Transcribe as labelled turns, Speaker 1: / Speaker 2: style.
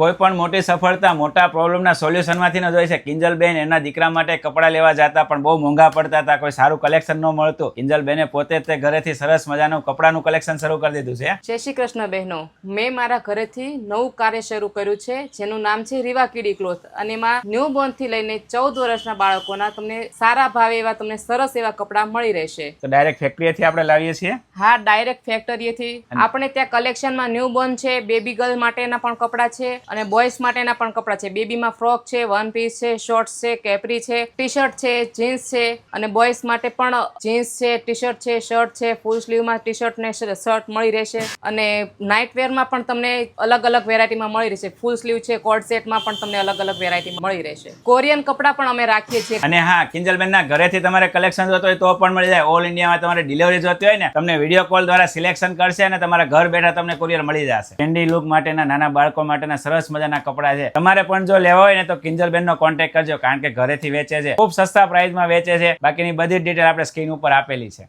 Speaker 1: કોઈ પણ મોટી સફળતા મોટા પ્રોબ્લેમના સોલ્યુશનમાંથી ન જોઈ છે. કિંજલબેન એના દીકરા માટે કપડાં લેવા જતા પણ બહુ મોંઘા પડતા હતા, કોઈ સારું કલેક્શન ન મળતું. કિંજલબેને પોતે તે ઘરેથી સરસ મજાનું કપડાનું કલેક્શન શરૂ કરી દીધું છે.
Speaker 2: જય શ્રી કૃષ્ણ બહેનો, મેં મારા ઘરેથી નવું કાર્ય શરૂ કર્યું છે જેનું નામ છે રીવા કિડી ક્લોથ, અને એમાં ન્યૂબોર્ન થી લઈને 14 વર્ષના બાળકોના તમને સારા ભાવે એવા તમને સરસ એવા કપડાં મળી રહેશે.
Speaker 1: તો ડાયરેક્ટ ફેક્ટરીએથી આપણે લાવીએ છીએ?
Speaker 2: હા, ડાયરેક્ટ ફેક્ટરીએથી. આપણે ત્યાં કલેક્શનમાં ન્યૂબોર્ન છે, બેબી ગર્લ માટેના પણ કપડાં છે અને બોયઝ માટેના પણ કપડાં છે. બેબીમાં ફ્રોક છે, વન પીસ છે, શોર્ટ્સ છે, કેપરી છે, ટી શર્ટ છે, જીન્સ છે, અને બોયઝ માટે પણ જીન્સ છે, ટી શર્ટ છે, શર્ટ છે, ફૂલ સ્લીવમાં ટી શર્ટ ને શર્ટ મળી રહેશે. અને નાઇટ વેરમાં પણ તમને અલગ અલગ વેરાયટીમાં મળી રહેશે. ફૂલ સ્લીવ છે, કોડ સેટમાં પણ તમને અલગ અલગ વેરાયટીમાં મળી રહેશે. કોરિયન કપડાં પણ અમે રાખીએ છીએ.
Speaker 1: અને હા, કિંજલબેનના ઘરેથી તમારે કલેક્શન જોતો હોય તો પણ મળી જાય. ઓલ ઇન્ડિયામાં તમારે ડિલિવરી જોતી હોય ને, તમને વિડીયો કોલ દ્વારા સિલેક્શન કરશે અને તમારા ઘર બેઠા તમને કુરિયર મળી જશે. ટ્રેન્ડી લુક માટેના નાના બાળકો માટેના સરસ મજાના કપડાં છે. તમારે પણ જો લેવા હોય ને તો કિંજલબેનનો કોન્ટેક્ટ કરજો, કારણ કે ઘરેથી વેચે છે, ખૂબ સસ્તા પ્રાઇસમાં વેચે છે. બાકીની બધી ડિટેલ આપણે સ્ક્રીન ઉપર આપેલી છે.